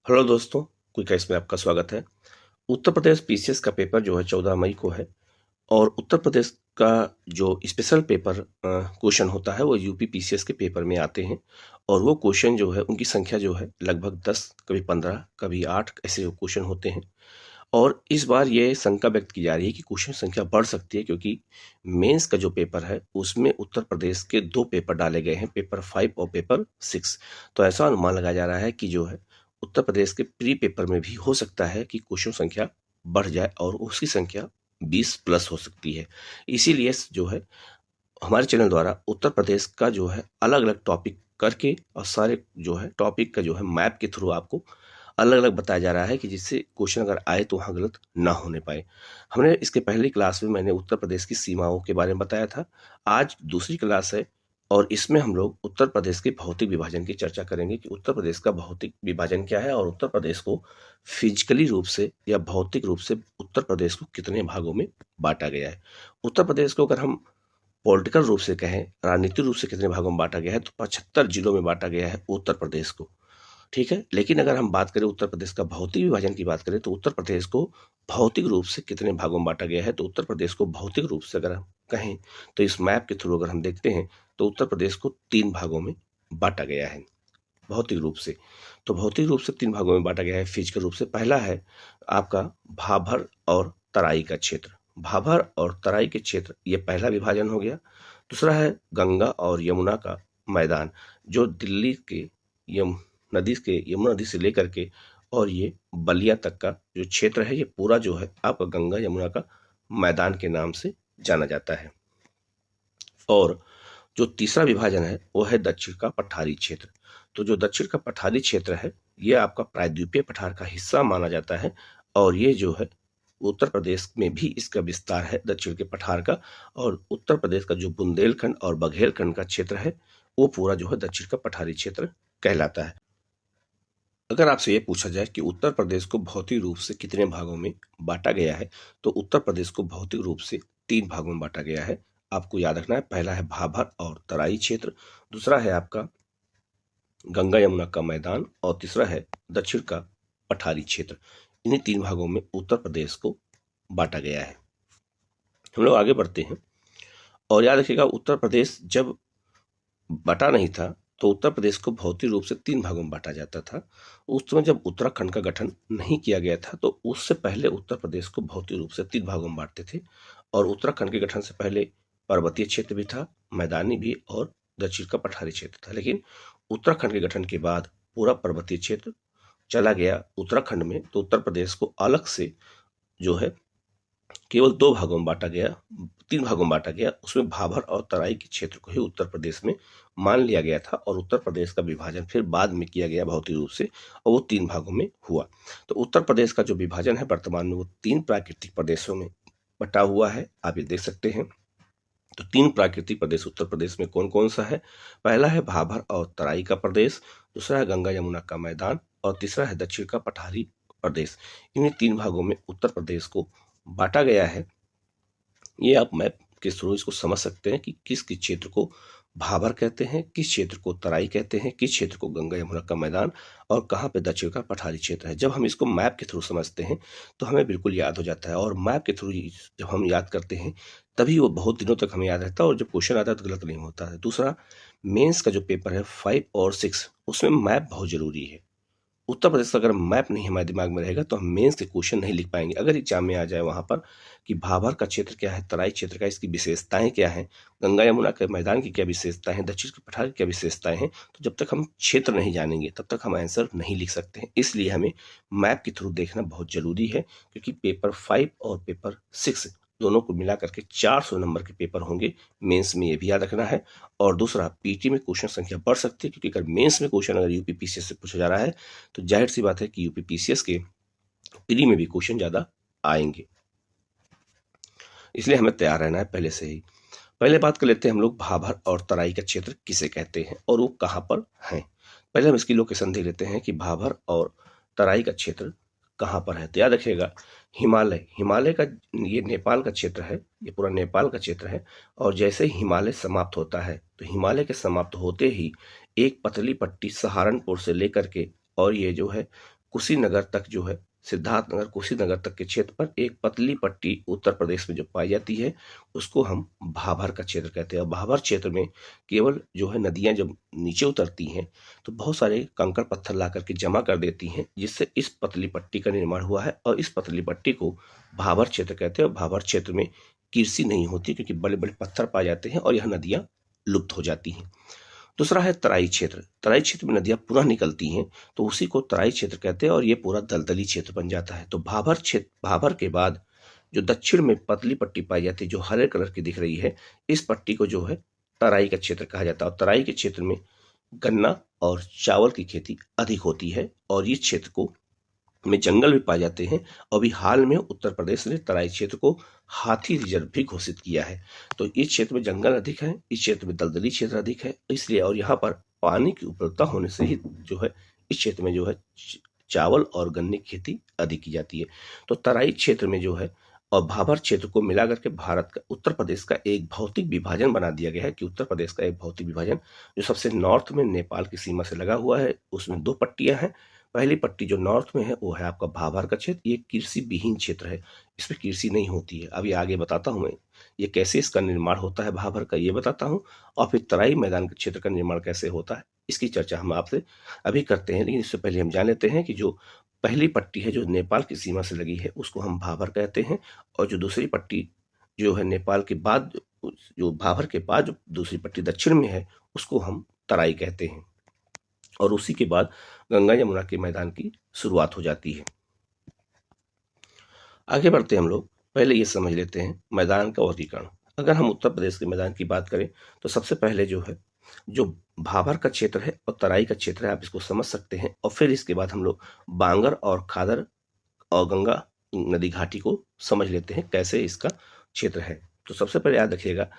Hello दोस्तों, quick में आपका स्वागत है। उत्तर प्रदेश पीसीएस का पेपर जो है 14 मई को है। और उत्तर प्रदेश का जो स्पेशल पेपर क्वेश्चन होता है वो यूपी पीसीएस के पेपर में आते हैं। और वो क्वेश्चन जो है उनकी संख्या जो है लगभग 10, कभी 15, कभी 8 ऐसे क्वेश्चन होते हैं। और इस बार ये शंका व्यक्त की जा रही है कि क्वेश्चन संख्या बढ़ सकती है, क्योंकि मेंस का जो पेपर है उसमें उत्तर प्रदेश के 2 पेपर डाले गए हैं, पेपर 5 और पेपर 6। तो ऐसा अनुमान लगाया जा रहा है कि जो है उत्तर प्रदेश के प्री पेपर में भी हो सकता है कि क्वेश्चन संख्या बढ़ जाए और उसकी संख्या 20 प्लस हो सकती है। इसीलिए जो है हमारे चैनल द्वारा उत्तर प्रदेश का जो है अलग अलग टॉपिक करके और सारे जो है टॉपिक का जो है मैप के थ्रू आपको अलग अलग बताया जा रहा है, कि जिससे क्वेश्चन अगर आए तो वहाँ गलत ना होने पाए। हमने इसके पहली क्लास में मैंने उत्तर प्रदेश की सीमाओं के बारे में बताया था। आज दूसरी क्लास है और इसमें हम लोग उत्तर प्रदेश के भौतिक विभाजन की चर्चा करेंगे कि उत्तर प्रदेश का भौतिक विभाजन क्या है और उत्तर प्रदेश को फिजिकली रूप से या भौतिक रूप से उत्तर प्रदेश को कितने भागों में बांटा गया है। उत्तर प्रदेश को अगर हम पॉलिटिकल रूप से कहें, राजनीतिक रूप से कितने भागों में बांटा गया है, तो 75 जिलों में बांटा गया है उत्तर प्रदेश को। ठीक है, लेकिन अगर हम बात करें उत्तर प्रदेश का भौतिक विभाजन की बात करें तो उत्तर प्रदेश को भौतिक रूप से कितने भागों में बांटा गया है, तो उत्तर प्रदेश को भौतिक रूप से अगर हम कहें तो इस मैप के थ्रू अगर हम देखते हैं तो उत्तर प्रदेश को 3 भागों में बांटा गया है भौतिक रूप से। तो भौतिक रूप से 3 भागों में बांटा गया है फिजिकल रूप से। पहला है आपका भाभर और तराई का क्षेत्र। भाभर और तराई के क्षेत्र, ये पहला विभाजन हो गया। दूसरा है गंगा और यमुना का मैदान, जो दिल्ली के यमुना नदी से लेकर के और ये बलिया तक का जो क्षेत्र है, ये पूरा जो है आपका गंगा यमुना का मैदान के नाम से जाना जाता है। और जो तीसरा विभाजन है वो है दक्षिण का पठारी क्षेत्र। तो जो दक्षिण का पठारी क्षेत्र है ये आपका प्रायद्वीपीय पठार का हिस्सा माना जाता है। और ये जो है उत्तर प्रदेश में भी इसका विस्तार है दक्षिण के पठार का। और उत्तर प्रदेश का जो बुंदेलखंड और बघेलखंड का क्षेत्र है वो पूरा जो है दक्षिण का पठारी क्षेत्र कहलाता है। अगर आपसे ये पूछा जाए कि उत्तर प्रदेश को भौतिक रूप से कितने भागों में बांटा गया है, तो उत्तर प्रदेश को भौतिक रूप से 3 भागों में बांटा गया है। आपको याद रखना है, पहला है भाभर और तराई क्षेत्र, दूसरा है आपका गंगा यमुना का मैदान और तीसरा है दक्षिण का पठारी क्षेत्र। इन्हीं 3 भागों में उत्तर प्रदेश को बांटा गया है। हम लोग आगे बढ़ते हैं और याद रखिएगा, उत्तर प्रदेश जब बटा नहीं था तो उत्तर प्रदेश को भौतिक रूप से 3 भागों में बांटा जाता था। उस समय जब उत्तराखंड का गठन नहीं किया गया था तो उससे पहले उत्तर प्रदेश को भौतिक रूप से 3 भागों में बांटते थे। और उत्तराखंड के गठन से पहले पर्वतीय क्षेत्र भी था, मैदानी भी, और दक्षिण का पठारी क्षेत्र था। लेकिन उत्तराखंड के गठन के बाद पूरा पर्वतीय क्षेत्र चला गया उत्तराखंड में, तो उत्तर प्रदेश को अलग से जो है केवल 2 भागों में बांटा गया, 3 भागों में बांटा गया। उसमें भाभर और तराई के क्षेत्र को ही उत्तर प्रदेश में मान लिया गया था और उत्तर प्रदेश का विभाजन फिर बाद में किया गया भौतिक रूप से, और वो 3 भागों में हुआ। तो उत्तर प्रदेश का जो विभाजन है वर्तमान में वो 3 प्राकृतिक प्रदेशों में बटा हुआ है, आप ये देख सकते हैं। तो 3 प्राकृतिक प्रदेश उत्तर प्रदेश में कौन कौन सा है? पहला है भाभर और तराई का प्रदेश, दूसरा है गंगा यमुना का मैदान और तीसरा है दक्षिण का पठारी प्रदेश। इन्हीं 3 भागों में उत्तर प्रदेश को बांटा गया है। ये आप मैप के थ्रू इसको समझ सकते हैं कि किस किस क्षेत्र को भाभर कहते हैं, किस क्षेत्र को तराई कहते हैं, किस क्षेत्र को गंगा यमुना का मैदान और कहाँ पे दक्षिण का पठारी क्षेत्र है। जब हम इसको मैप के थ्रू समझते हैं तो हमें बिल्कुल याद हो जाता है, और मैप के थ्रू जब हम याद करते हैं तभी वो बहुत दिनों तक हमें याद रहता है और जब क्वेश्चन आता है तो गलत नहीं होता है। दूसरा, मेंस का जो पेपर है 5 और 6, उसमें मैप बहुत जरूरी है। उत्तर प्रदेश का अगर मैप नहीं हमारे दिमाग में रहेगा तो हम मेंस के क्वेश्चन नहीं लिख पाएंगे। अगर एग्जाम में आ जाए वहां पर कि भाभर का क्षेत्र क्या है, तराई क्षेत्र का इसकी विशेषताएं क्या हैं, गंगा यमुना के मैदान की क्या विशेषताएं हैं, दक्षिण के पठार की क्या विशेषताएं हैं, तो जब तक हम क्षेत्र नहीं जानेंगे तब तक हम आंसर नहीं लिख सकते हैं। इसलिए हमें मैप के थ्रू देखना बहुत जरूरी है, क्योंकि पेपर 5 और पेपर 6 दोनों को मिला करके 400 नंबर के पेपर होंगे। मेंस में ये भी याद रखना है। और दूसरा, पीटी में क्वेश्चन संख्या बढ़ सकती है, क्योंकि अगर मेंस में क्वेश्चन अगर यूपी पीसीएस से पूछा जा रहा है तो जाहिर सी बात है कि यूपी पीसीएस के प्री में भी क्वेश्चन ज्यादा आएंगे। इसलिए हमें तैयार रहना है पहले से ही। पहले बात कर लेते हैं हम लोग भाभर और तराई का क्षेत्र किसे कहते हैं और वो कहाँ पर हैं। पहले हम इसकी लोकेशन देख लेते हैं कि भाभर और तराई का क्षेत्र कहाँ पर है। तो याद रखिएगा, हिमालय का ये नेपाल का क्षेत्र है, ये पूरा नेपाल का क्षेत्र है। और जैसे ही हिमालय समाप्त होता है तो हिमालय के समाप्त होते ही एक पतली पट्टी सहारनपुर से लेकर के और ये जो है कुशीनगर तक जो है, सिद्धार्थनगर कुशीनगर तक के क्षेत्र पर एक पतली पट्टी उत्तर प्रदेश में जो पाई जाती है उसको हम भाभर का क्षेत्र कहते हैं। और भाभर क्षेत्र में केवल जो है नदियां जब नीचे उतरती हैं तो बहुत सारे कंकड़ पत्थर ला करके जमा कर देती हैं, जिससे इस पतली पट्टी का निर्माण हुआ है। और इस पतली पट्टी को भाभर क्षेत्र कहते हैं। और भाभर क्षेत्र में कृषि नहीं होती क्योंकि बड़े बड़े पत्थर पाए जाते हैं और यह नदियां लुप्त हो जाती हैं। दूसरा है तराई क्षेत्र। तराई क्षेत्र में नदियां पुनः निकलती हैं तो उसी को तराई क्षेत्र कहते हैं और ये पूरा दलदली क्षेत्र बन जाता है। तो भाभर क्षेत्र, भाभर के बाद जो दक्षिण में पतली पट्टी पाई जाती है जो हरे कलर की दिख रही है, इस पट्टी को जो है तराई का क्षेत्र कहा जाता है। और तराई के क्षेत्र में गन्ना और चावल की खेती अधिक होती है और इस क्षेत्र को में जंगल भी पाए जाते हैं। अभी हाल में उत्तर प्रदेश ने तराई क्षेत्र को हाथी रिजर्व भी घोषित किया है। तो इस क्षेत्र में जंगल अधिक है, इस क्षेत्र में दलदली क्षेत्र अधिक है, इसलिए और यहाँ पर पानी की उपलब्धता होने से ही जो है इस क्षेत्र में जो है चावल और गन्ने की खेती अधिक की जाती है। तो तराई क्षेत्र में जो है और भाभर क्षेत्र को मिलाकर के भारत का, उत्तर प्रदेश का एक भौतिक विभाजन बना दिया गया है कि उत्तर प्रदेश का एक भौतिक विभाजन जो सबसे नॉर्थ में नेपाल की सीमा से लगा हुआ है, उसमें दो पट्टियां हैं। पहली पट्टी जो नॉर्थ में है वो है आपका भाभर का क्षेत्र, ये कृषि विहीन क्षेत्र है, इसमें कृषि नहीं होती है। अभी आगे बताता हूं मैं ये कैसे इसका निर्माण होता है भाभर का, ये बताता हूं। और फिर तराई मैदान के क्षेत्र का निर्माण कैसे होता है इसकी चर्चा हम आपसे अभी करते हैं। लेकिन इससे पहले हम जान लेते हैं कि जो पहली पट्टी है जो नेपाल की सीमा से लगी है उसको हम भाभर कहते हैं, और जो दूसरी पट्टी जो है नेपाल के बाद, जो भाभर के बाद जो दूसरी पट्टी दक्षिण में है उसको हम तराई कहते हैं। और उसी के बाद गंगा यमुना के मैदान की शुरुआत हो जाती है। आगे बढ़ते हम लोग पहले ये समझ लेते हैं मैदान का वर्गीकरण। अगर हम उत्तर प्रदेश के मैदान की बात करें तो सबसे पहले जो है जो भाभर का क्षेत्र है और तराई का क्षेत्र है, आप इसको समझ सकते हैं। और फिर इसके बाद हम लोग बांगर और खादर और गंगा नदी घाटी को समझ लेते हैं कैसे इसका क्षेत्र है। तो सबसे पहले याद रखिएगा,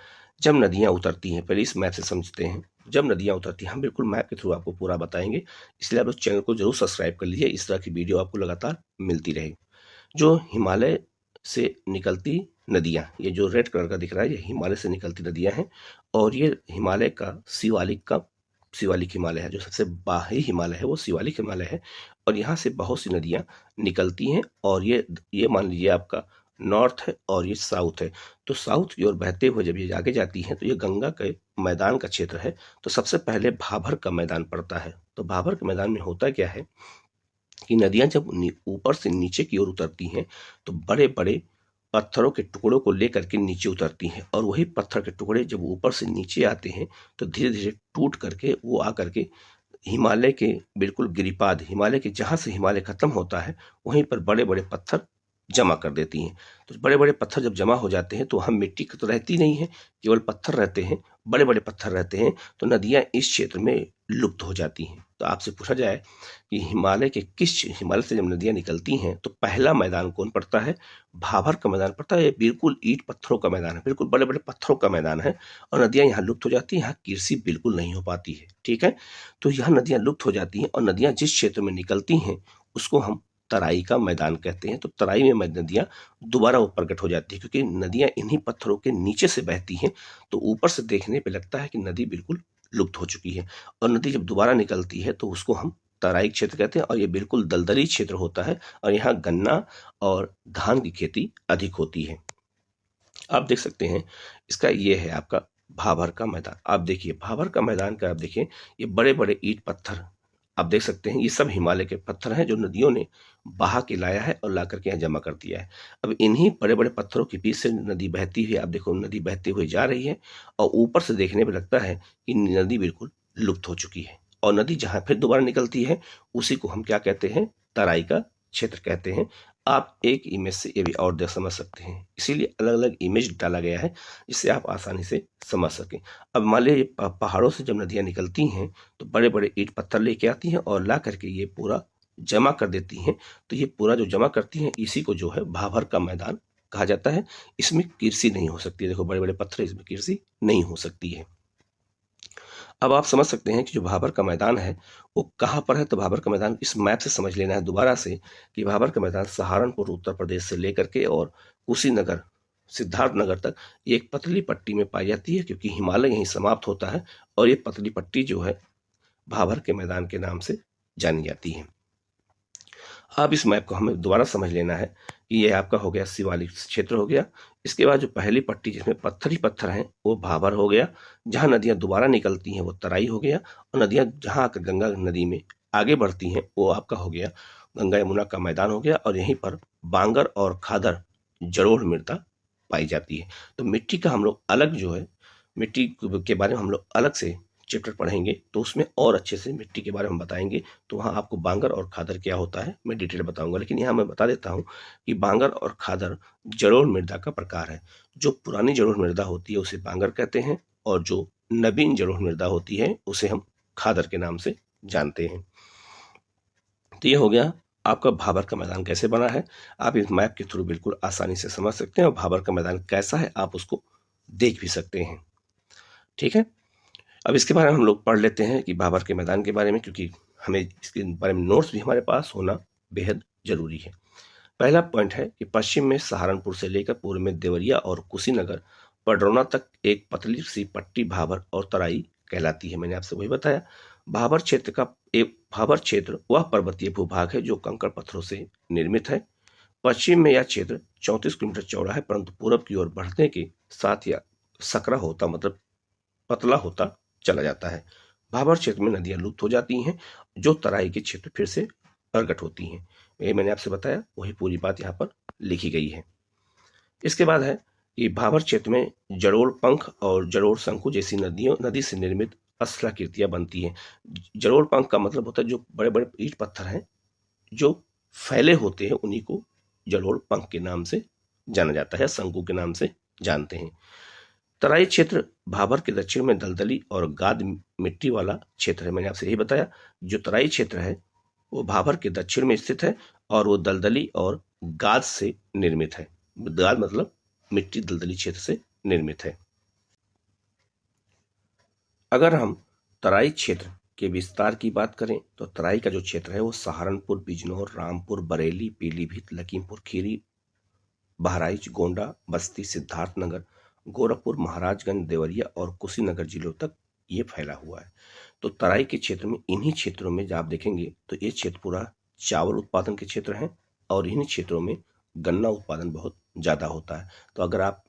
जब नदियां उतरती हैं, पहले इस मैप से समझते हैं। जब नदियां उतरती हैं, हम बिल्कुल मैप के थ्रू आपको पूरा बताएंगे, इसलिए आप उस चैनल को जरूर सब्सक्राइब कर लीजिए, इस तरह की वीडियो आपको लगातार मिलती रहे। जो हिमालय से निकलती नदियां, ये जो रेड कलर का दिख रहा है ये हिमालय से निकलती नदियां हैं। और ये हिमालय का शिवालिक हिमालय है, जो सबसे बाहरी हिमालय है वो शिवालिक हिमालय है। और यहाँ से बहुत सी नदियां निकलती हैं और ये मान लीजिए आपका नॉर्थ है और ये साउथ है। तो साउथ की ओर बहते हुए जब ये आगे जाती हैं तो ये गंगा के मैदान का क्षेत्र है। तो सबसे पहले भाभर का मैदान पड़ता है। तो भाभर के मैदान में होता क्या है कि नदियां जब ऊपर से नीचे की ओर उतरती हैं तो बड़े बड़े पत्थरों के टुकड़ों को लेकर के नीचे उतरती हैं। और वही पत्थर के टुकड़े जब ऊपर से नीचे आते हैं तो धीरे धीरे टूट करके वो आकर के हिमालय के बिल्कुल गिरिपाद, हिमालय के जहां से हिमालय खत्म होता है वहीं पर बड़े बड़े पत्थर जमा कर देती हैं। तो बड़े बड़े पत्थर जब जमा हो जाते हैं तो हम मिट्टी तो रहती नहीं है, केवल पत्थर रहते हैं, बड़े बड़े पत्थर रहते हैं। तो नदियां इस क्षेत्र में लुप्त हो जाती हैं। तो आपसे पूछा जाए कि हिमालय से जब नदियां निकलती हैं तो पहला मैदान कौन पड़ता है? भाभर का मैदान पड़ता है। ये बिल्कुल ईंट पत्थरों का मैदान है, बिल्कुल बड़े बड़े पत्थरों का मैदान है। और नदियां यहाँ लुप्त हो जाती हैं, यहाँ कृषि बिल्कुल नहीं हो पाती है। ठीक है, तो यहाँ नदियां लुप्त हो जाती हैं और नदियां जिस क्षेत्र में निकलती हैं उसको हम तराई का मैदान कहते हैं। तो तराई में नदियां दोबारा ऊपर प्रकट हो जाती है, क्योंकि नदियां इन्हीं पत्थरों के नीचे से बहती हैं। तो ऊपर से देखने पे लगता है कि नदी बिल्कुल लुप्त हो चुकी है। और नदी जब दोबारा निकलती है तो उसको हम तराई क्षेत्र कहते हैं। और ये बिल्कुल दलदली क्षेत्र होता है और यहाँ गन्ना और धान की खेती अधिक होती है। आप देख सकते हैं इसका ये है आपका भाभर का मैदान। आप देखिए भाभर का मैदान का, आप देखिए ये बड़े बड़े ईंट पत्थर आप देख सकते हैं, ये सब हिमालय के पत्थर हैं जो नदियों ने बहा के लाया है और ला करके यहाँ जमा कर दिया है। अब इन्हीं बड़े बड़े पत्थरों के बीच से नदी बहती हुई, आप देखो नदी बहती हुई जा रही है और ऊपर से देखने पर लगता है कि नदी बिल्कुल लुप्त हो चुकी है। और नदी जहाँ फिर दोबारा निकलती है उसी को हम क्या कहते हैं? तराई का क्षेत्र कहते हैं। आप एक इमेज से ये भी और देख समझ सकते हैं, इसीलिए अलग अलग इमेज डाला गया है जिससे आप आसानी से समझ सकें। अब मान लीजिए पहाड़ों से जब नदियां निकलती हैं तो बड़े बड़े ईंट पत्थर लेके आती हैं और ला करके ये पूरा जमा कर देती हैं। तो ये पूरा जो जमा करती हैं इसी को जो है भाभर का मैदान कहा जाता है। इसमें कृषि नहीं हो सकती है, देखो बड़े बड़े पत्थर, इसमें कृषि नहीं हो सकती है। अब आप समझ सकते हैं कि जो भाभर का मैदान है वो कहाँ पर है। तो भाभर का मैदान इस मैप से समझ लेना है दोबारा से कि भाभर का मैदान सहारनपुर उत्तर प्रदेश से लेकर के और कुशीनगर सिद्धार्थनगर तक एक पतली पट्टी में पाई जाती है, क्योंकि हिमालय यहीं समाप्त होता है और ये पतली पट्टी जो है भाभर के मैदान के नाम से जानी जाती है। अब इस मैप को हमें दोबारा समझ लेना है कि ये आपका हो गया शिवालिक क्षेत्र हो गया। इसके बाद जो पहली पट्टी जिसमें पत्थर ही पत्थर हैं वो भाबर हो गया। जहाँ नदियाँ दोबारा निकलती हैं वो तराई हो गया। और नदियाँ जहाँ आकर गंगा नदी में आगे बढ़ती हैं वो आपका हो गया गंगा यमुना का मैदान हो गया। और यहीं पर बांगर और खादर जलोढ़ मृदा पाई जाती है। तो मिट्टी का हम लोग अलग जो है मिट्टी के बारे में हम लोग अलग से चैप्टर पढ़ेंगे, तो उसमें और अच्छे से मिट्टी के बारे में बताएंगे। तो वहाँ आपको बांगर और खादर क्या होता है मैं डिटेल बताऊंगा, लेकिन यहाँ मैं बता देता हूँ कि बांगर और खादर जलोढ़ मृदा का प्रकार है। जो पुरानी जलोढ़ मृदा होती है उसे बांगर कहते हैं, और जो नवीन जलोढ़ मृदा होती है उसे हम खादर के नाम से जानते हैं। तो ये हो गया आपका भाबर का मैदान कैसे बना है। आप इस मैप के थ्रू बिल्कुल आसानी से समझ सकते हैं, और भाबर का मैदान कैसा है आप उसको देख भी सकते हैं। ठीक है, अब इसके बारे में हम लोग पढ़ लेते हैं कि भाबर के मैदान के बारे में, क्योंकि हमें इसके बारे में नोट्स भी हमारे पास होना बेहद जरूरी है। पहला पॉइंट है कि पश्चिम में सहारनपुर से लेकर पूर्व में देवरिया और कुशीनगर पडरौना तक एक पतली सी पट्टी भाबर और तराई कहलाती है। मैंने आपसे वही बताया। भाबर क्षेत्र वह पर्वतीय भूभाग है जो कंकड़ पत्थरों से निर्मित है। पश्चिम में यह क्षेत्र 34 किलोमीटर चौड़ा है, परंतु पूरब की ओर बढ़ने के साथ यह सकरा होता मतलब पतला होता चला जाता है। भाबर क्षेत्र में नदियां लुप्त हो जाती हैं, जो तराई के क्षेत्र फिर से प्रकट होती हैं। ये मैंने आपसे बताया, वही पूरी बात यहाँ पर लिखी गई है। इसके बाद है कि भाबर क्षेत्र में जड़ोल पंख और जड़ोल शंकु जैसी नदी से निर्मित स्थलाकृतियां बनती हैं। जड़ोल पंख का मतलब होता है जो बड़े बड़े ईंट पत्थर हैं जो फैले होते हैं, उन्हीं को जड़ोल पंख के नाम से जाना जाता है, शंकु के नाम से जानते हैं। तराई क्षेत्र भाबर के दक्षिण में दलदली और गाद मिट्टी वाला क्षेत्र है। मैंने आपसे यही बताया, जो तराई क्षेत्र है वो भाबर के दक्षिण में स्थित है, और वो दलदली और गाद से निर्मित है। गाद मतलब मिट्टी दलदली क्षेत्र से निर्मित है। अगर हम तराई क्षेत्र के विस्तार की बात करें तो तराई का जो क्षेत्र है वो सहारनपुर, बिजनौर, रामपुर, बरेली, पीलीभीत, लखीमपुर खीरी, बहराइच, गोंडा, बस्ती, सिद्धार्थनगर, गोरखपुर, महाराजगंज, देवरिया और कुशीनगर जिलों तक ये फैला हुआ है। तो तराई के क्षेत्र में, इन्हीं क्षेत्रों में जब आप देखेंगे तो ये क्षेत्र पूरा चावल उत्पादन के क्षेत्र हैं, और इन्हीं क्षेत्रों में गन्ना उत्पादन बहुत ज़्यादा होता है। तो अगर आप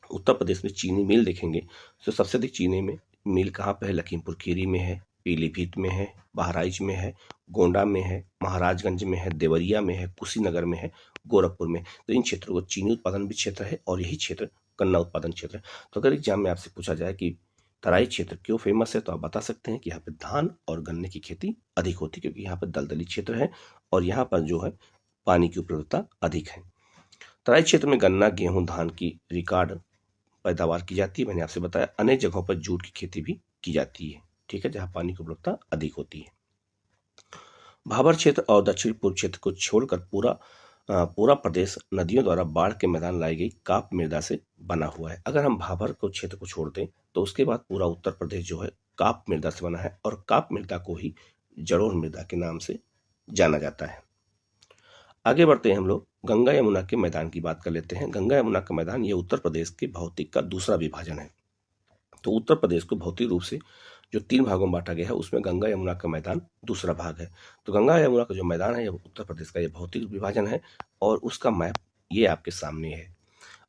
उत्तर प्रदेश में चीनी मिल देखेंगे तो सबसे अधिक चीनी में मिल कहाँ पे है? लखीमपुर खीरी में है, पीलीभीत में है, बहराइच में है, गोंडा में है, महाराजगंज में है, देवरिया में है, कुशीनगर में है, गोरखपुर में। तो इन क्षेत्रों को चीनी उत्पादन भी क्षेत्र है, और यही क्षेत्र गन्ना उत्पादन क्षेत्र है। तो अगर एग्जाम में आपसे पूछा जाए कि तराई क्षेत्र क्यों फेमस है, तो आप बता सकते हैं कि यहाँ पे धान और गन्ने की खेती अधिक होती है, क्योंकि यहाँ पर दलदली क्षेत्र है और यहाँ पर जो है पानी की उपलब्धता अधिक है। तराई क्षेत्र में गन्ना, गेहूं, धान की रिकॉर्ड पैदावार की जाती है। मैंने आपसे बताया अनेक जगहों पर जूट की खेती भी की जाती है, ठीक है, जहाँ पानी की उपलब्धता अधिक होती है। भाबर क्षेत्र और दक्षिण पूर्व क्षेत्र को छोड़कर पूरा प्रदेश नदियों द्वारा बाढ़ के मैदान लाई गई काप मृदा से बना हुआ है। अगर हम भाबर को क्षेत्र को छोड़ दें तो उसके बाद पूरा उत्तर प्रदेश जो है काप मृदा से बना है, और काप मृदा को ही जड़ोढ़ मृदा के नाम से जाना जाता है। आगे बढ़ते हैं हम लोग गंगा यमुना के मैदान की बात कर लेते हैं। गंगा यमुना का मैदान ये उत्तर प्रदेश के भौतिक का दूसरा विभाजन है। तो उत्तर प्रदेश को भौतिक रूप से जो 3 भागों में बांटा गया है उसमें गंगा यमुना का मैदान दूसरा भाग है। तो गंगा यमुना का जो मैदान है ये उत्तर प्रदेश का ये भौतिक विभाजन है, और उसका मैप ये आपके सामने है।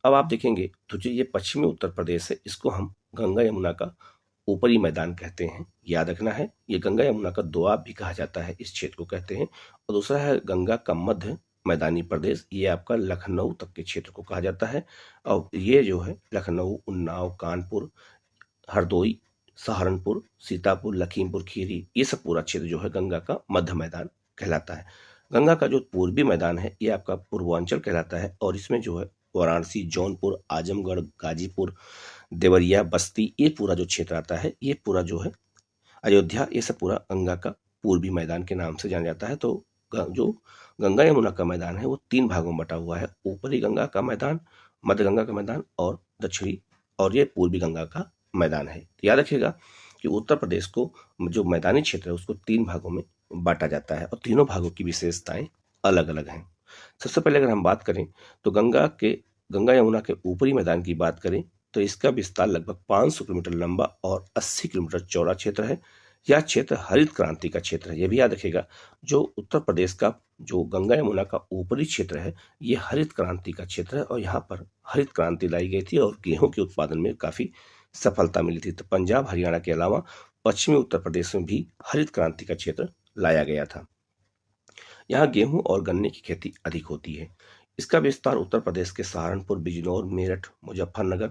अब आप देखेंगे तो जो ये पश्चिमी उत्तर प्रदेश है इसको हम गंगा यमुना का ऊपरी मैदान कहते हैं। याद रखना है, ये गंगा यमुना का दोआब भी कहा जाता है, इस क्षेत्र को कहते हैं। और दूसरा है गंगा का मध्य मैदानी प्रदेश, ये आपका लखनऊ तक के क्षेत्र को कहा जाता है। और ये जो है लखनऊ, उन्नाव, कानपुर, हरदोई, सहारनपुर, सीतापुर, लखीमपुर खीरी, ये सब पूरा क्षेत्र जो है गंगा का मध्य मैदान कहलाता है। गंगा का जो पूर्वी मैदान है ये आपका पूर्वांचल कहलाता है, और इसमें जो है वाराणसी, जौनपुर, आजमगढ़, गाजीपुर, देवरिया, बस्ती, ये पूरा जो क्षेत्र आता है, ये पूरा जो है अयोध्या, ये सब पूरा गंगा का पूर्वी मैदान के नाम से जाना जाता है। तो जो गंगा यमुना का मैदान है वो 3 भागों में बटा हुआ है, ऊपरी गंगा का मैदान, मध्य गंगा का मैदान और दक्षिणी और ये पूर्वी गंगा का मैदान है। तो याद रखिएगा कि उत्तर प्रदेश को जो मैदानी क्षेत्र है उसको 3 भागों में बांटा जाता है, और तीनों भागों की विशेषताएं अलग अलग हैं। सबसे पहले अगर हम बात करें तो गंगा यमुना के ऊपरी मैदान की बात करें तो इसका विस्तार लगभग 500 किलोमीटर लंबा और 80 किलोमीटर चौड़ा क्षेत्र है। यह क्षेत्र हरित क्रांति का क्षेत्र है। यह भी याद रखिएगा, जो उत्तर प्रदेश का जो गंगा यमुना का ऊपरी क्षेत्र है, ये हरित क्रांति का क्षेत्र है और यहाँ पर हरित क्रांति लाई गई थी और गेहूं के उत्पादन में काफी सफलता मिली थी। तो पंजाब हरियाणा के अलावा पश्चिमी उत्तर प्रदेश में भी हरित क्रांति का क्षेत्र लाया गया था। यहाँ गेहूं और गन्ने की खेती अधिक होती है। इसका विस्तार उत्तर प्रदेश के सहारनपुर, बिजनौर, मेरठ, मुजफ्फरनगर,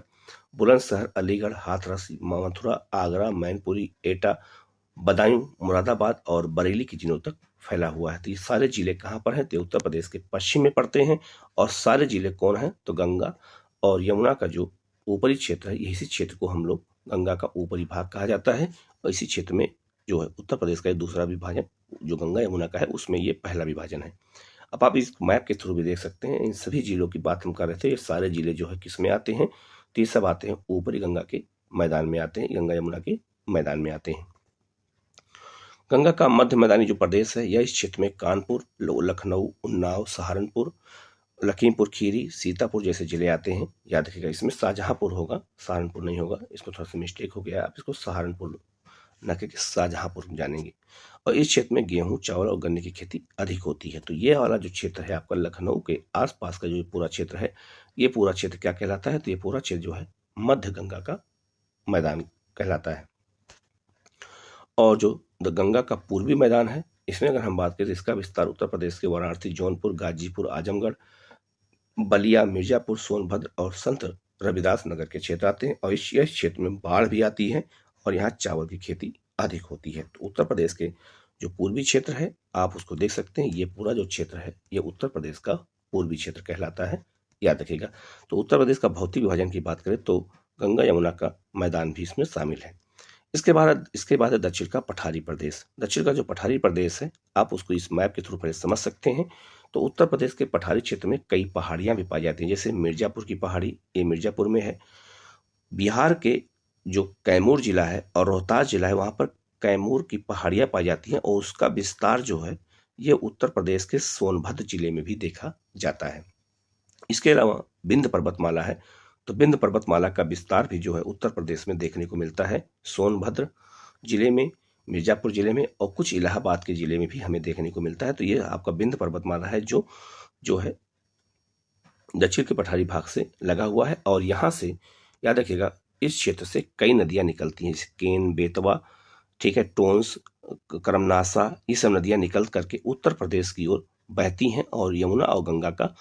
बुलंदशहर, अलीगढ़, हाथरस, मथुरा, आगरा, मैनपुरी, एटा, बदायूं, मुरादाबाद और बरेली के जिलों तक फैला हुआ है। तो ये सारे जिले कहाँ पर हैं? तो उत्तर प्रदेश के पश्चिम में पड़ते हैं। और सारे जिले कौन हैं? तो गंगा और यमुना का जो ऊपरी क्षेत्र है, इसी क्षेत्र को हम लोग गंगा का ऊपरी भाग कहा जाता है। और इसी क्षेत्र में जो है उत्तर प्रदेश का दूसरा विभाजन जो गंगा यमुना का है, उसमें ये पहला विभाजन है। अब आप इस मैप के थ्रू भी देख सकते हैं, इन सभी जिलों की बात हम कर रहे थे। ये सारे जिले जो है किस में आते हैं? तो ये सब आते हैं ऊपरी गंगा के मैदान में आते हैं, गंगा यमुना के मैदान में आते हैं। गंगा का मध्य मैदानी जो प्रदेश है, यह इस क्षेत्र में कानपुर, लखनऊ, उन्नाव, सहारनपुर, लखीमपुर खीरी, सीतापुर जैसे जिले आते हैं। याद रखिएगा, इसमें शाहजहांपुर होगा, सहारनपुर नहीं होगा, इसको थोड़ा सा मिस्टेक हो गया, आप इसको सहारनपुर न कि शाहजहांपुर जानेंगे। और इस क्षेत्र में गेहूं, चावल और गन्ने की खेती अधिक होती है। तो ये वाला जो क्षेत्र है आपका लखनऊ के आसपास का जो पूरा क्षेत्र है, ये पूरा क्षेत्र क्या कहलाता है? तो ये पूरा क्षेत्र जो है मध्य गंगा का मैदान कहलाता है। और जो गंगा का पूर्वी मैदान है, इसमें अगर हम बात करें तो इसका विस्तार उत्तर प्रदेश के वाराणसी, जौनपुर, गाजीपुर, आजमगढ़, बलिया, मिर्जापुर, सोनभद्र और संत रविदास नगर के क्षेत्र आते हैं। और इस क्षेत्र में बाढ़ भी आती है और यहाँ चावल की खेती अधिक होती है। तो उत्तर प्रदेश के जो पूर्वी क्षेत्र है, आप उसको देख सकते हैं, ये पूरा जो क्षेत्र है ये उत्तर प्रदेश का पूर्वी क्षेत्र कहलाता है, याद रखिएगा। तो उत्तर प्रदेश का भौतिक विभाजन की बात करें तो गंगा यमुना का मैदान भी इसमें शामिल है। इसके बाद है दक्षिण का पठारी प्रदेश। दक्षिण का जो पठारी प्रदेश है, आप उसको इस मैप के थ्रू पहले समझ सकते हैं। तो उत्तर प्रदेश के पठारी क्षेत्र में कई पहाड़ियां भी पाई जाती हैं, जैसे मिर्जापुर की पहाड़ी, ये मिर्जापुर में है। बिहार के जो कैमूर जिला है और रोहतास जिला है, वहां पर कैमूर की पहाड़ियां पाई जाती हैं और उसका विस्तार जो है ये उत्तर प्रदेश के सोनभद्र जिले में भी देखा जाता है। इसके अलावा विंध्य पर्वतमाला है, तो विंध्य पर्वतमाला का विस्तार भी जो है उत्तर प्रदेश में देखने को मिलता है, सोनभद्र जिले में, मिर्जापुर जिले में और कुछ इलाहाबाद के जिले में भी हमें देखने को मिलता है। तो ये आपका विंध्य पर्वतमाला है जो है दक्षिण के पठारी भाग से लगा हुआ है। और यहाँ से याद रखिएगा, इस क्षेत्र से कई नदियां निकलती हैं, जैसे केन, बेतवा, ठीक है, टोंस, करमनासा, ये सब नदियां निकल करके उत्तर प्रदेश की ओर बहती हैं और यमुना और गंगा का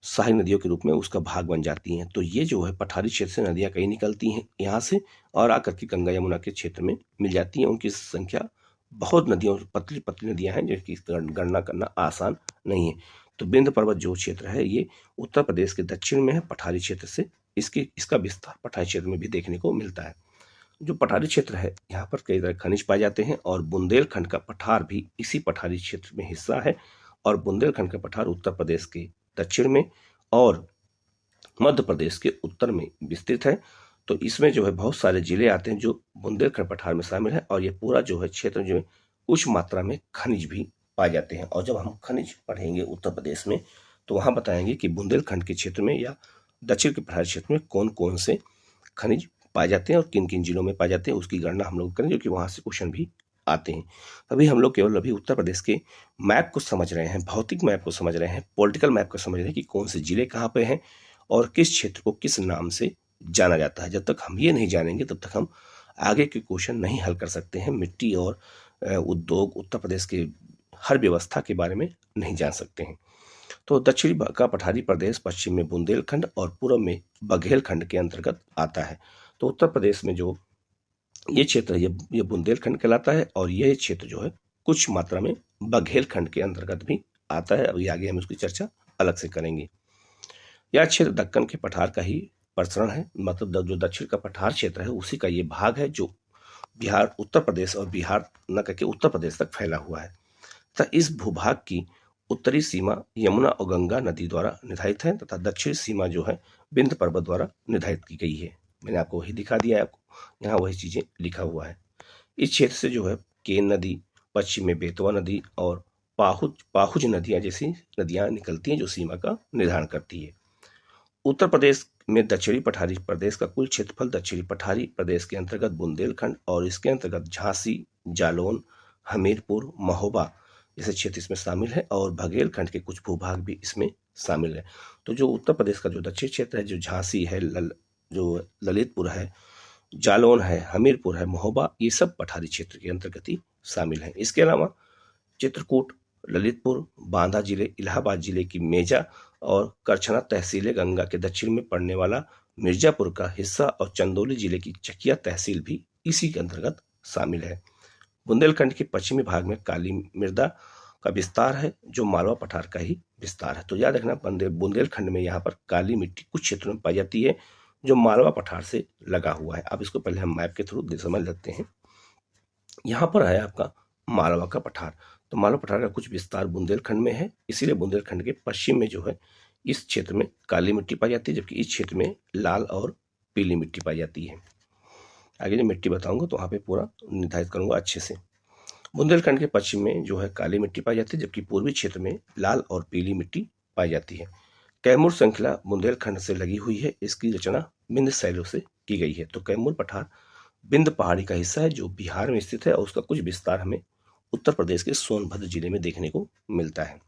सहायक नदियों के रूप में उसका भाग बन जाती हैं। तो ये जो है पठारी क्षेत्र से नदियां कई निकलती हैं यहाँ से और आकर के गंगा यमुना के क्षेत्र में मिल जाती हैं। उनकी संख्या बहुत, नदियों पतली पतली नदियां हैं जिनकी गणना करना आसान नहीं है। तो विंध्य पर्वत जो क्षेत्र है ये उत्तर प्रदेश के दक्षिण में है पठारी क्षेत्र से, इसका विस्तार पठारी क्षेत्र में भी देखने को मिलता है। जो पठारी क्षेत्र है, यहाँ पर कई तरह खनिज पाए जाते हैं और बुंदेलखंड का पठार भी इसी पठारी क्षेत्र में हिस्सा है। और बुंदेलखंड का पठार उत्तर प्रदेश के दक्षिण में और मध्य प्रदेश के उत्तर में विस्तृत है। तो इसमें जो है बहुत सारे जिले आते हैं जो बुंदेलखंड पठार में शामिल है। और ये पूरा जो है क्षेत्र जो है उच्च मात्रा में खनिज भी पाए जाते हैं। और जब हम खनिज पढ़ेंगे उत्तर प्रदेश में तो वहाँ बताएंगे कि बुंदेलखंड के क्षेत्र में या दक्षिण के पठारी क्षेत्र में कौन कौन से खनिज पाए जाते हैं और किन किन जिलों में पाए जाते हैं, उसकी गणना हम लोग करेंगे, क्योंकि वहाँ से क्वेश्चन भी आते हैं। अभी हम लोग केवल उत्तर प्रदेश के मैप को समझ रहे हैं, भौतिक मैप को समझ रहे हैं, पॉलिटिकल मैप को समझ रहे हैं कि कौन से जिले कहाँ पे हैं और किस क्षेत्र को किस नाम से जाना जाता है। जब तक हम ये नहीं जानेंगे तब तक हम आगे के क्वेश्चन नहीं हल कर सकते हैं। मिट्टी और उद्योग, उत्तर प्रदेश के हर व्यवस्था के बारे में नहीं जान सकते हैं। तो दक्षिणी का पठारी प्रदेश पश्चिम में बुंदेलखंड और पूर्व में बघेलखंड के अंतर्गत आता है। तो उत्तर प्रदेश में जो ये क्षेत्र ये बुंदेलखंड कहलाता है और यह क्षेत्र जो है कुछ मात्रा में बघेलखंड के अंतर्गत भी आता है। अभी आगे हम उसकी चर्चा अलग से करेंगे। यह क्षेत्र दक्कन के पठार का ही प्रसरण है, मतलब जो दक्षिण का पठार क्षेत्र है उसी का ये भाग है जो बिहार, उत्तर प्रदेश और बिहार न करके उत्तर प्रदेश तक फैला हुआ है। तथा इस भूभाग की उत्तरी सीमा यमुना और गंगा नदी द्वारा निर्धारित है तथा दक्षिणी सीमा जो है विंध्य पर्वत द्वारा निर्धारित की गई है। मैंने आपको वही दिखा दिया है, आपको यहाँ वही चीजें लिखा हुआ है। इस क्षेत्र से जो है केन नदी, पश्चिम में बेतवा नदी और पाहुज नदियां जैसी नदियां निकलती हैं जो सीमा का निर्धारण करती है। उत्तर प्रदेश में दक्षिणी पठारी प्रदेश का कुल क्षेत्रफल दक्षिणी पठारी प्रदेश के अंतर्गत बुंदेलखंड और इसके अंतर्गत झांसी, जालौन, हमीरपुर, महोबा जैसे क्षेत्र इसमें शामिल है और बघेलखंड के कुछ भूभाग भी इसमें शामिल है। तो जो उत्तर प्रदेश का जो दक्षिण क्षेत्र है, जो झांसी है, जो ललितपुर है, जालौन है, हमीरपुर है, महोबा, ये सब पठारी क्षेत्र के अंतर्गत ही शामिल है। इसके अलावा चित्रकूट, ललितपुर, बांदा जिले, इलाहाबाद जिले की मेजा और करछना तहसीलें, गंगा के दक्षिण में पड़ने वाला मिर्जापुर का हिस्सा और चंदौली जिले की चकिया तहसील भी इसी के अंतर्गत शामिल है। बुंदेलखंड के पश्चिमी भाग में काली मृदा का विस्तार है, जो मालवा पठार का ही विस्तार है। तो याद रखना, बुंदेलखंड में यहाँ पर काली मिट्टी कुछ क्षेत्रों में पाई जाती है, जो मालवा पठार से लगा हुआ है। अब इसको पहले हम मैप के थ्रू समझ लेते हैं। यहाँ पर है आपका मालवा का पठार। तो मालवा पठार का कुछ विस्तार बुंदेलखंड में है, इसीलिए बुंदेलखंड के पश्चिम में जो है इस क्षेत्र में काली मिट्टी पाई जाती है, जबकि इस क्षेत्र में लाल और पीली मिट्टी पाई जाती है। आगे जो मिट्टी बताऊंगा तो वहाँ पे पूरा निर्धारित करूंगा अच्छे से। बुंदेलखंड के पश्चिम में जो है काली मिट्टी पाई जाती है, जबकि पूर्वी क्षेत्र में लाल और पीली मिट्टी पाई जाती है। कैमूर श्रृंखला बुंदेलखंड से लगी हुई है, इसकी रचना बिंद शैलों से की गई है। तो कैमूर पठार बिंद पहाड़ी का हिस्सा है, जो बिहार में स्थित है और उसका कुछ विस्तार हमें उत्तर प्रदेश के सोनभद्र जिले में देखने को मिलता है।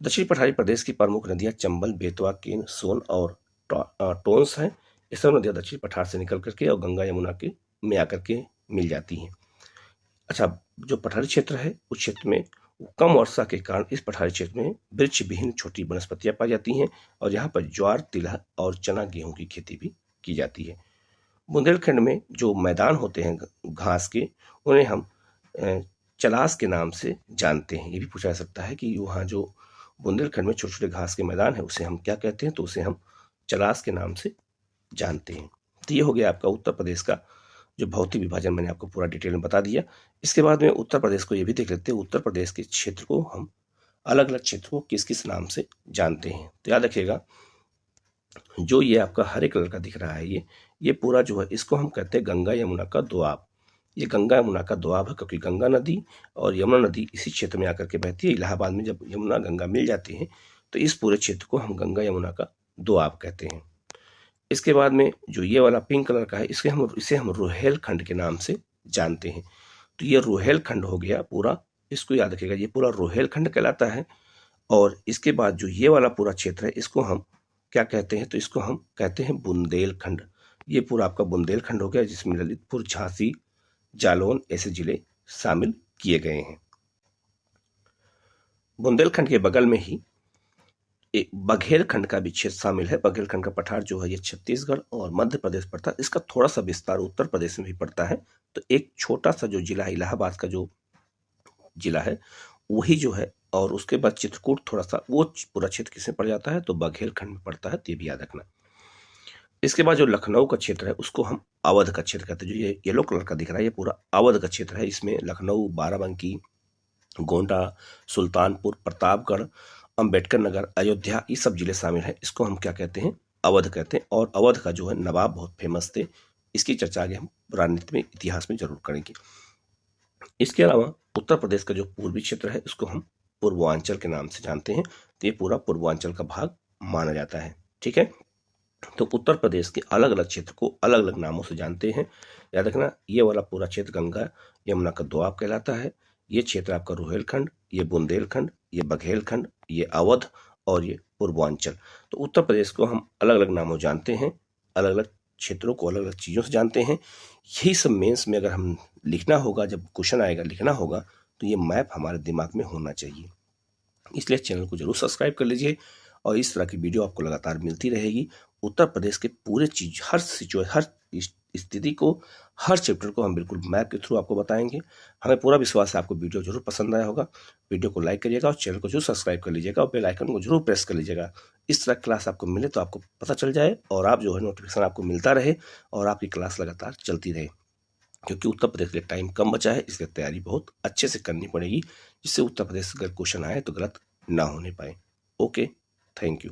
दक्षिण पठारी प्रदेश की प्रमुख नदियां चंबल, बेतवा, केन, सोन और टोंस हैं। ये सब नदियां दक्षिण पठार से निकल करके और गंगा यमुना के में आकर के मिल जाती हैं। अच्छा, जो पठारी क्षेत्र है उस क्षेत्र में कम वर्षा के कारण इस पठारी क्षेत्र में वृक्ष विहीन छोटी वनस्पतियां पाई जाती हैं और यहाँ पर ज्वार, तिलहन और चना, गेहूं की खेती भी की जाती है। बुंदेलखंड में जो मैदान होते हैं घास के, उन्हें हम चलास के नाम से जानते हैं। ये भी पूछा जा सकता है कि वहाँ जो बुंदेलखंड में छोटे छोटे घास के मैदान है उसे हम क्या कहते हैं, तो उसे हम चलास के नाम से जानते हैं। तो ये हो गया आपका उत्तर प्रदेश का जो भौतिक विभाजन, मैंने आपको पूरा डिटेल में बता दिया। इसके बाद में उत्तर प्रदेश को ये भी देख लेते हैं, उत्तर प्रदेश के क्षेत्र को हम अलग अलग क्षेत्र को किस किस नाम से जानते हैं। तो याद रखिएगा, जो ये आपका हरे कलर का दिख रहा है, ये पूरा जो है इसको हम कहते हैं गंगा यमुना का दोआब। ये गंगा यमुना का दोआब है, क्योंकि गंगा नदी और यमुना नदी इसी क्षेत्र में आकर के बहती है। इलाहाबाद में जब यमुना गंगा मिल जाती है तो इस पूरे क्षेत्र को हम गंगा यमुना का दोआब कहते हैं। इसके बाद में जो ये वाला पिंक कलर का है, इसे हम रोहेलखंड के नाम से जानते हैं। तो ये रोहेलखंड हो गया पूरा, इसको याद रखिएगा, ये पूरा रोहेलखंड कहलाता है। और इसके बाद जो ये वाला पूरा क्षेत्र है, इसको हम क्या कहते हैं, तो इसको हम कहते हैं बुंदेलखंड। ये पूरा आपका बुंदेलखंड हो गया, जिसमें ललितपुर, झांसी, जालौन ऐसे जिले शामिल किए गए हैं। बुंदेलखंड के बगल में ही एक बघेलखंड का भी क्षेत्र शामिल है। बघेलखंड का पठार जो है ये छत्तीसगढ़ और मध्य प्रदेश पड़ता है। इसका थोड़ा सा विस्तार उत्तर प्रदेश में भी पड़ता है। तो एक छोटा सा जो जिला है, इलाहाबाद का जो जिला है वही जो है, और उसके बाद चित्रकूट थोड़ा सा, वो पूरा क्षेत्र किसमें पड़ जाता है, तो बघेलखंड में पड़ता है। तो ये भी याद रखना। इसके बाद जो लखनऊ का क्षेत्र है उसको हम अवध का क्षेत्र कहते हैं। जो ये येलो कलर का दिख रहा है, ये पूरा अवध का क्षेत्र है। इसमें लखनऊ, बाराबंकी, गोंडा, सुल्तानपुर, प्रतापगढ़, अंबेडकर नगर, अयोध्या, ये सब जिले शामिल हैं। इसको हम क्या कहते हैं, अवध कहते हैं। और अवध का जो है नवाब बहुत फेमस थे, इसकी चर्चा आगे हम राजनीति में, इतिहास में जरूर करेंगे। इसके अलावा उत्तर प्रदेश का जो पूर्वी क्षेत्र है उसको हम पूर्वांचल के नाम से जानते हैं। तो ये पूरा पूर्वांचल का भाग माना जाता है। ठीक है, तो उत्तर प्रदेश के अलग अलग क्षेत्र को अलग अलग नामों से जानते हैं। याद रखना, ये वाला पूरा क्षेत्र गंगा यमुना का दोआब कहलाता है। ये क्षेत्र आपका रोहेलखंड, ये बुंदेलखंड, ये बघेलखंड, ये अवध और ये पूर्वांचल। तो उत्तर प्रदेश को हम अलग अलग नामों जानते हैं, अलग अलग क्षेत्रों को अलग अलग चीज़ों से जानते हैं। यही सब मेंस में अगर हम लिखना होगा, जब क्वेश्चन आएगा लिखना होगा, तो ये मैप हमारे दिमाग में होना चाहिए। इसलिए चैनल को जरूर सब्सक्राइब कर लीजिए और इस तरह की वीडियो आपको लगातार मिलती रहेगी। उत्तर प्रदेश के पूरे चीज, हर स्थिति को, हर चैप्टर को हम बिल्कुल मैप के थ्रू आपको बताएंगे। हमें पूरा विश्वास है आपको वीडियो जरूर पसंद आया होगा। वीडियो को लाइक करिएगा और चैनल को जरूर सब्सक्राइब कर लीजिएगा और बेल आइकन को जरूर प्रेस कर लीजिएगा। इस तरह क्लास आपको मिले तो आपको पता चल जाए और आप जो है नोटिफिकेशन आपको मिलता रहे और आपकी क्लास लगातार चलती रहे। क्योंकि उत्तर प्रदेश के लिए टाइम कम बचा है, इसलिए तैयारी बहुत अच्छे से करनी पड़ेगी, जिससे उत्तर प्रदेश से अगर क्वेश्चन आए तो गलत ना होने पाए। Okay, thank you.